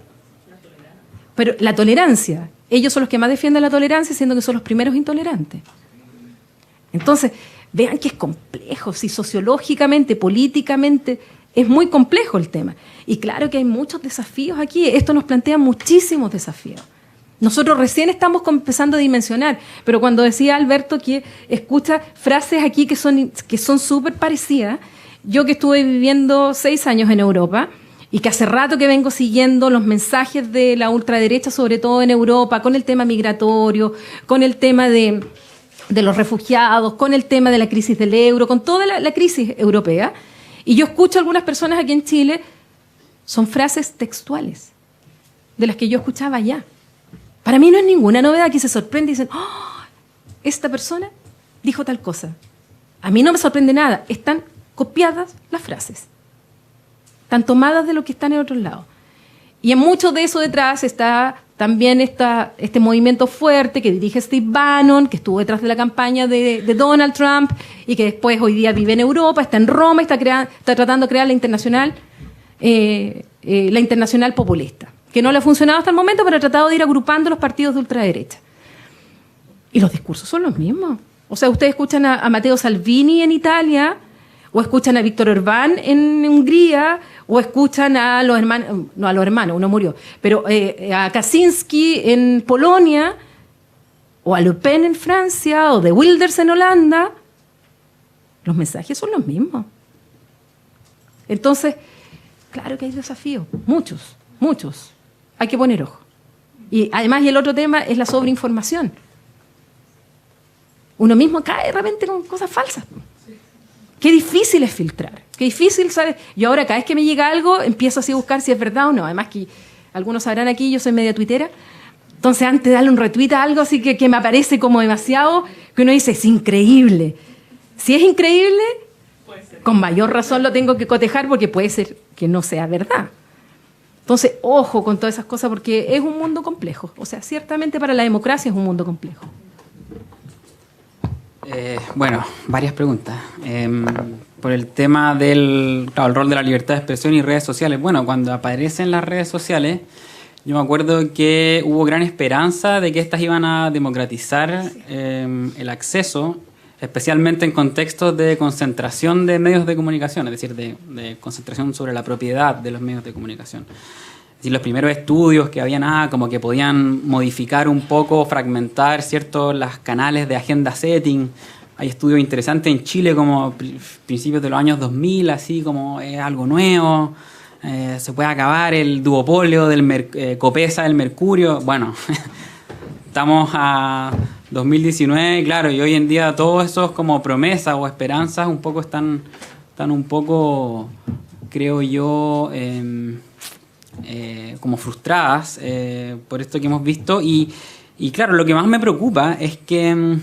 Pero la tolerancia, ellos son los que más defienden la tolerancia, siendo que son los primeros intolerantes. Entonces, vean que es complejo, si sociológicamente, políticamente, es muy complejo el tema. Y claro que hay muchos desafíos aquí. Esto nos plantea muchísimos desafíos. Nosotros recién estamos empezando a dimensionar, pero cuando decía Alberto que escucha frases aquí que son súper parecidas, yo que estuve viviendo 6 años en Europa y que hace rato que vengo siguiendo los mensajes de la ultraderecha, sobre todo en Europa, con el tema migratorio, con el tema de los refugiados, con el tema de la crisis del euro, con toda la crisis europea. Y yo escucho a algunas personas aquí en Chile, son frases textuales, de las que yo escuchaba allá. Para mí no es ninguna novedad. Aquí se sorprende y dicen, ¡oh! Esta persona dijo tal cosa. A mí no me sorprende nada. Están copiadas las frases. Están tomadas de lo que están en otros lados. Y en mucho de eso detrás está también este movimiento fuerte que dirige Steve Bannon, que estuvo detrás de la campaña de Donald Trump y que después hoy día vive en Europa, está en Roma, está tratando de crear la internacional populista, que no le ha funcionado hasta el momento, pero ha tratado de ir agrupando los partidos de ultraderecha. Y los discursos son los mismos. O sea, ustedes escuchan a Matteo Salvini en Italia, o escuchan a Víctor Orbán en Hungría, o escuchan a los hermanos, no a los hermanos, uno murió, pero a Kaczynski en Polonia, o a Le Pen en Francia, o de Wilders en Holanda. Los mensajes son los mismos. Entonces, claro que hay desafíos, muchos. Hay que poner ojo. Y además, y el otro tema es la sobreinformación. Uno mismo cae de repente con cosas falsas. Qué difícil es filtrar, qué difícil, ¿sabes? Yo ahora cada vez que me llega algo empiezo así a buscar si es verdad o no. Además que algunos sabrán aquí, yo soy media tuitera. Entonces antes de darle un retweet a algo así que me aparece como demasiado, que uno dice, es increíble. Si es increíble, con mayor razón lo tengo que cotejar porque puede ser que no sea verdad. Entonces, ojo con todas esas cosas porque es un mundo complejo. O sea, ciertamente para la democracia es un mundo complejo. Bueno, varias preguntas. Por el tema del el rol de la libertad de expresión y redes sociales. Bueno, cuando aparecen las redes sociales, yo me acuerdo que hubo gran esperanza de que estas iban a democratizar el acceso, especialmente en contextos de concentración de medios de comunicación, es decir, de concentración sobre la propiedad de los medios de comunicación. Es decir, los primeros estudios que habían, como que podían modificar un poco, fragmentar, ¿cierto?, las canales de agenda setting. Hay estudios interesantes en Chile como principios de los años 2000, así como es algo nuevo. Se puede acabar el duopolio del Copesa del Mercurio. Bueno, estamos a 2019, claro, y hoy en día todos esos como promesas o esperanzas un poco están un poco, creo yo, como frustradas por esto que hemos visto. Y claro, lo que más me preocupa es que,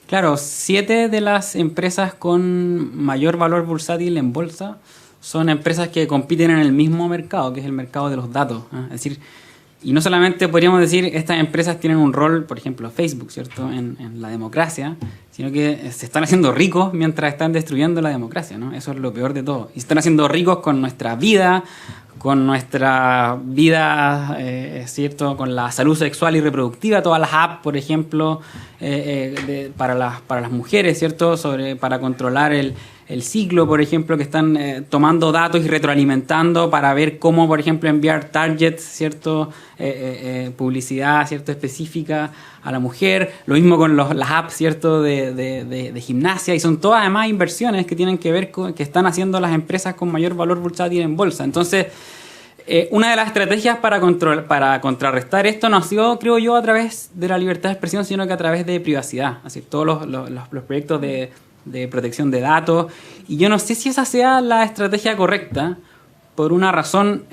claro, 7 de las empresas con mayor valor bursátil en bolsa son empresas que compiten en el mismo mercado, que es el mercado de los datos, ¿eh? Es decir, Y no solamente podríamos decir estas empresas tienen un rol, por ejemplo, Facebook, ¿cierto?, en la democracia, sino que se están haciendo ricos mientras están destruyendo la democracia, ¿no? Eso es lo peor de todo. Y se están haciendo ricos con nuestra vida, ¿cierto?, con la salud sexual y reproductiva, todas las apps, por ejemplo, para las mujeres, ¿cierto?, para controlar el ciclo, por ejemplo, que están tomando datos y retroalimentando para ver cómo, por ejemplo, enviar targets, ¿cierto?, publicidad, ¿cierto?, específica a la mujer. Lo mismo con las apps, ¿cierto?, de gimnasia, y son todas además inversiones que tienen que ver con que están haciendo las empresas con mayor valor bursátil en bolsa. Entonces, una de las estrategias para contrarrestar esto no ha sido, creo yo, a través de la libertad de expresión, sino que a través de privacidad. Así, todos los proyectos de protección de datos, y yo no sé si esa sea la estrategia correcta por una razón,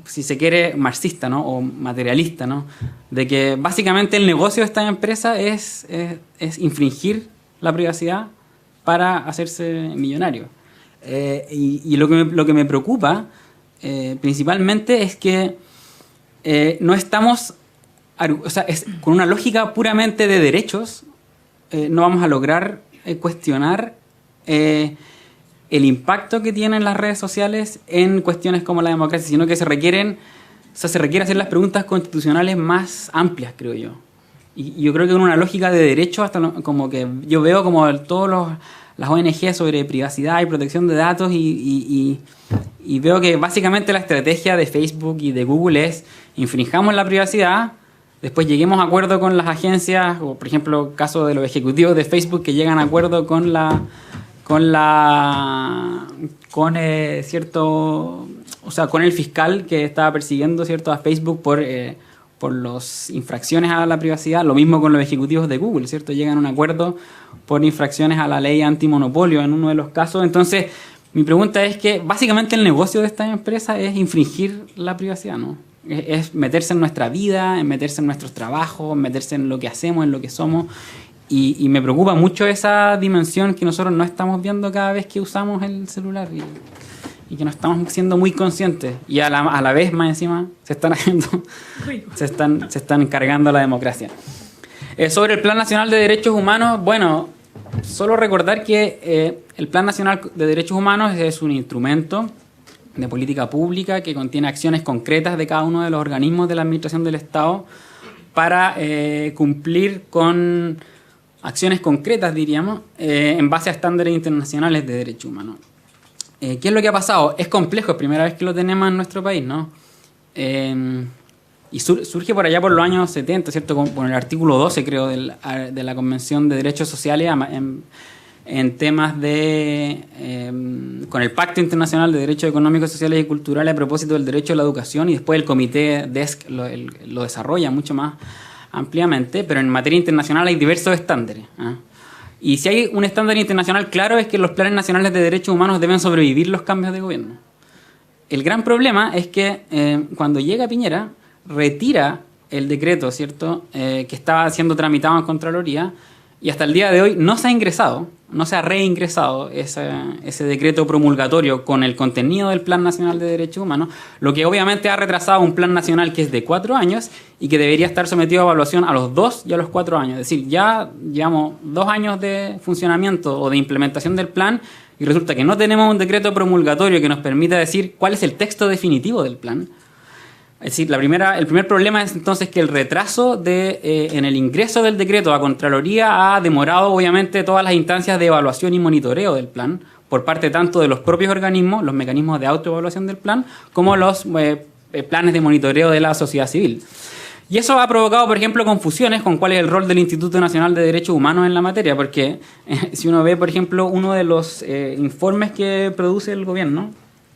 si se quiere, marxista, ¿no?, o materialista, ¿no?, de que básicamente el negocio de esta empresa es infringir la privacidad para hacerse millonario. Y lo que me preocupa principalmente es que no estamos, o sea, con una lógica puramente de derechos, no vamos a lograr cuestionar el impacto que tienen las redes sociales en cuestiones como la democracia, sino que se requiere hacer las preguntas constitucionales más amplias, creo yo. Y yo creo que en una lógica de derecho, como que yo veo como todas las ONG sobre privacidad y protección de datos, y veo que básicamente la estrategia de Facebook y de Google es infringamos la privacidad, después lleguemos a acuerdo con las agencias, o por ejemplo, caso de los ejecutivos de Facebook que llegan a acuerdo con el fiscal que estaba persiguiendo, ¿cierto?, a Facebook por las infracciones a la privacidad. Lo mismo con los ejecutivos de Google, ¿cierto? Llegan a un acuerdo por infracciones a la ley antimonopolio en uno de los casos. Entonces, mi pregunta es que básicamente el negocio de esta empresa es infringir la privacidad, ¿no? Es meterse en nuestra vida, meterse en nuestros trabajos, meterse en lo que hacemos, en lo que somos. Y me preocupa mucho esa dimensión que nosotros no estamos viendo cada vez que usamos el celular, y que no estamos siendo muy conscientes. Y a la vez, más encima, se están cargando la democracia. Sobre el Plan Nacional de Derechos Humanos, bueno, solo recordar que el Plan Nacional de Derechos Humanos es un instrumento de política pública que contiene acciones concretas de cada uno de los organismos de la administración del Estado para cumplir con acciones concretas, diríamos, en base a estándares internacionales de derechos humanos. ¿Qué es lo que ha pasado? Es complejo, es primera vez que lo tenemos en nuestro país, ¿no? Y surge por allá por los años 70, ¿cierto?, con el artículo 12, creo, de la Convención de Derechos Sociales en temas con el Pacto Internacional de Derechos Económicos, Sociales y Culturales a propósito del derecho a la educación, y después el Comité DESC lo desarrolla mucho más ampliamente, pero en materia internacional hay diversos estándares, ¿eh? Y si hay un estándar internacional claro es que los planes nacionales de derechos humanos deben sobrevivir los cambios de gobierno. El gran problema es que cuando llega Piñera retira el decreto, ¿cierto?, que estaba siendo tramitado en Contraloría, y hasta el día de hoy no se ha reingresado ese decreto promulgatorio con el contenido del Plan Nacional de Derechos Humanos, lo que obviamente ha retrasado un plan nacional que es de 4 años y que debería estar sometido a evaluación a los 2 y a los 4 años. Es decir, ya llevamos 2 años de funcionamiento o de implementación del plan y resulta que no tenemos un decreto promulgatorio que nos permita decir cuál es el texto definitivo del plan. Es decir, el primer problema es entonces que el retraso en el ingreso del decreto a Contraloría ha demorado obviamente todas las instancias de evaluación y monitoreo del plan por parte tanto de los propios organismos, los mecanismos de autoevaluación del plan, como los planes de monitoreo de la sociedad civil. Y eso ha provocado, por ejemplo, confusiones con cuál es el rol del Instituto Nacional de Derechos Humanos en la materia, porque si uno ve, por ejemplo, uno de los informes que produce el gobierno,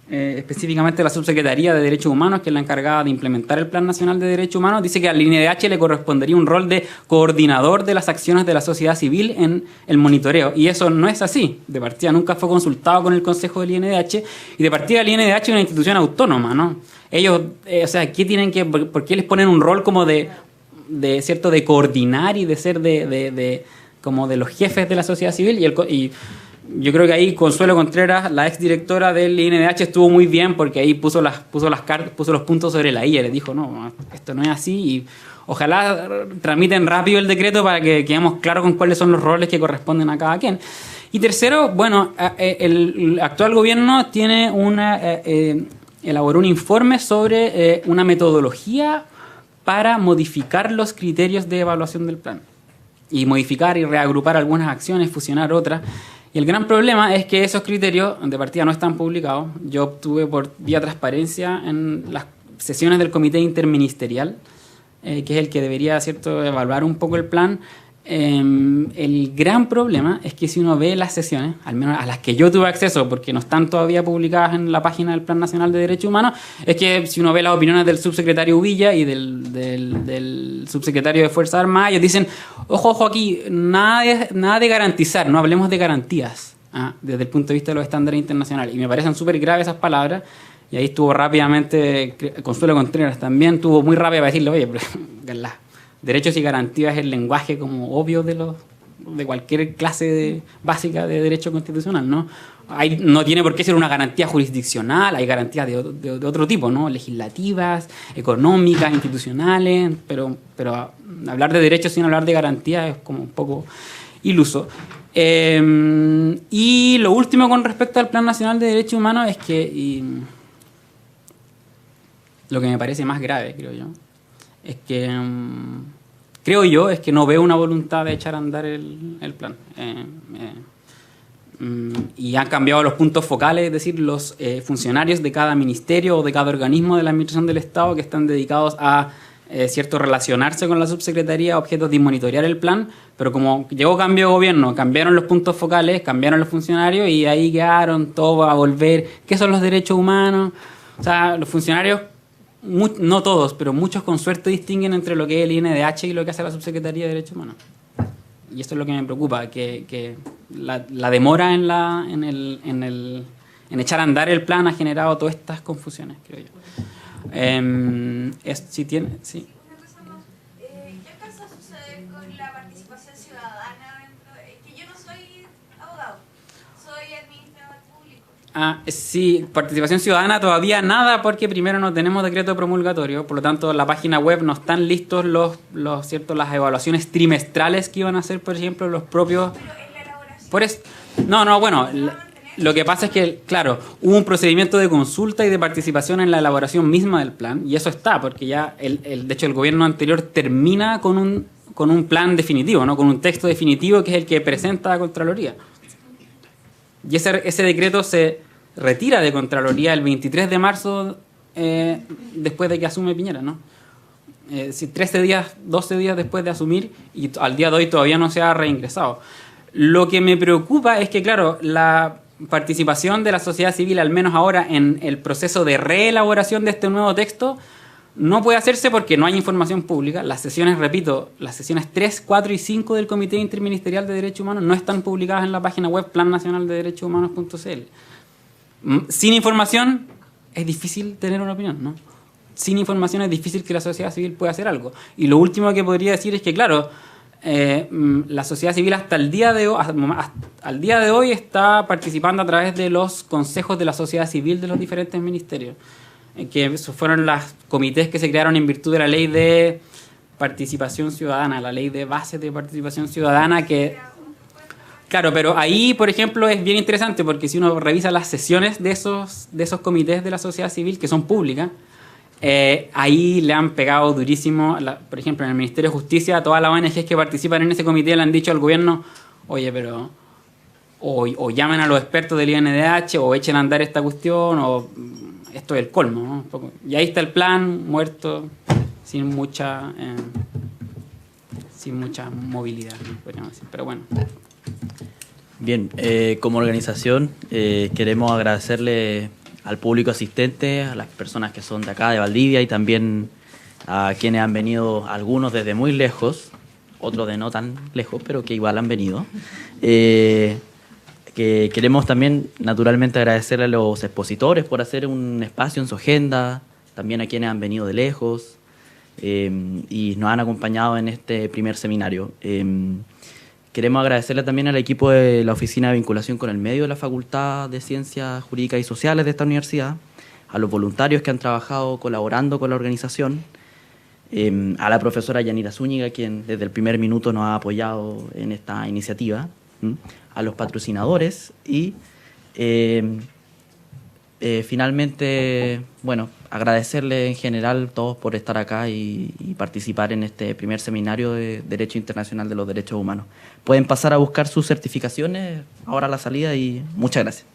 específicamente la Subsecretaría de Derechos Humanos, que es la encargada de implementar el Plan Nacional de Derechos Humanos, dice que al INDH le correspondería un rol de coordinador de las acciones de la sociedad civil en el monitoreo. Y eso no es así. De partida nunca fue consultado con el Consejo del INDH, y de partida el INDH es una institución autónoma, ¿no? Ellos, ¿por qué les ponen un rol como de coordinar y de ser como de los jefes de la sociedad civil? Yo creo que ahí Consuelo Contreras, la exdirectora del INDH, estuvo muy bien porque ahí puso los puntos sobre la I y le dijo, no, esto no es así y ojalá tramiten rápido el decreto para que quedemos claros con cuáles son los roles que corresponden a cada quien. Y tercero, bueno, el actual gobierno tiene elaboró un informe sobre una metodología para modificar los criterios de evaluación del plan y modificar y reagrupar algunas acciones, fusionar otras. Y el gran problema es que esos criterios de partida no están publicados. Yo obtuve por vía transparencia en las sesiones del comité interministerial, que es el que debería, ¿cierto?, evaluar un poco el plan. El gran problema es que si uno ve las sesiones, al menos a las que yo tuve acceso, porque no están todavía publicadas en la página del Plan Nacional de Derechos Humanos, es que si uno ve las opiniones del subsecretario Uvilla y del subsecretario de Fuerzas Armadas, ellos dicen, ojo aquí, nada de garantizar, no hablemos de garantías, desde el punto de vista de los estándares internacionales. Y me parecen súper graves esas palabras. Y ahí estuvo rápidamente, Consuelo Contreras también estuvo muy rápida para decirle, oye, pero las derechos y garantías es el lenguaje como obvio de cualquier clase básica de derecho constitucional, ¿no? No tiene por qué ser una garantía jurisdiccional, hay garantías de otro tipo, ¿no? Legislativas, económicas, institucionales, pero hablar de derechos sin hablar de garantías es como un poco iluso. Y lo último con respecto al Plan Nacional de Derechos Humanos es que lo que me parece más grave, creo yo, es que no veo una voluntad de echar a andar el plan. Y han cambiado los puntos focales, es decir, los funcionarios de cada ministerio o de cada organismo de la administración del Estado que están dedicados a relacionarse con la subsecretaría, objetos de monitorear el plan, pero como llegó cambio de gobierno, cambiaron los puntos focales, cambiaron los funcionarios y ahí quedaron todos a volver. ¿Qué son los derechos humanos? O sea, los funcionarios, no todos, pero muchos con suerte distinguen entre lo que es el INDH y lo que hace la Subsecretaría de Derechos Humanos. Y eso es lo que me preocupa, que la demora en echar a andar el plan ha generado todas estas confusiones, creo yo. Sí. Una cosa más, ¿qué alcanza a suceder con la participación ciudadana dentro? Que yo no soy abogado, soy administrador público. Sí, participación ciudadana todavía nada, porque primero no tenemos decreto promulgatorio, por lo tanto en la página web no están listos las evaluaciones trimestrales que iban a hacer, por ejemplo, los propios... Pero en la elaboración... Lo que pasa es que, claro, hubo un procedimiento de consulta y de participación en la elaboración misma del plan, y eso está, porque ya, de hecho, el gobierno anterior termina con un plan definitivo, ¿no? Con un texto definitivo que es el que presenta la Contraloría. Y ese decreto se retira de Contraloría el 23 de marzo, después de que asume Piñera, ¿no? 12 días después de asumir, y al día de hoy todavía no se ha reingresado. Lo que me preocupa es que, claro, la participación de la sociedad civil, al menos ahora en el proceso de reelaboración de este nuevo texto, no puede hacerse porque no hay información pública. Las sesiones 3, 4 y 5 del Comité Interministerial de Derechos Humanos no están publicadas en la página web plannacionaldederechoshumanos.cl. Sin información es difícil tener una opinión, ¿no? Sin información es difícil que la sociedad civil pueda hacer algo. Y lo último que podría decir es que, claro, la sociedad civil hasta el día de hoy está participando a través de los consejos de la sociedad civil de los diferentes ministerios, que esos fueron los comités que se crearon en virtud de la ley de participación ciudadana, la ley de bases de participación ciudadana, que claro, pero ahí, por ejemplo, es bien interesante porque si uno revisa las sesiones de esos comités de la sociedad civil, que son públicas, ahí le han pegado durísimo, por ejemplo, en el Ministerio de Justicia, a todas las ONGs que participan en ese comité le han dicho al gobierno, oye, pero o llamen a los expertos del INDH o echen a andar esta cuestión, o esto es el colmo, ¿no? Un poco. Y ahí está el plan muerto, sin mucha movilidad, podríamos decir. Pero bueno. Bien, como organización queremos agradecerle al público asistente, a las personas que son de acá, de Valdivia, y también a quienes han venido, algunos desde muy lejos, otros de no tan lejos, pero que igual han venido. Que queremos también, naturalmente, agradecerle a los expositores por hacer un espacio en su agenda, también a quienes han venido de lejos y nos han acompañado en este primer seminario. Queremos agradecerle también al equipo de la Oficina de Vinculación con el Medio de la Facultad de Ciencias Jurídicas y Sociales de esta universidad, a los voluntarios que han trabajado colaborando con la organización, a la profesora Yanira Zúñiga, quien desde el primer minuto nos ha apoyado en esta iniciativa, a los patrocinadores y finalmente, bueno, agradecerle en general a todos por estar acá y participar en este primer seminario de Derecho Internacional de los Derechos Humanos. Pueden pasar a buscar sus certificaciones ahora a la salida y muchas gracias.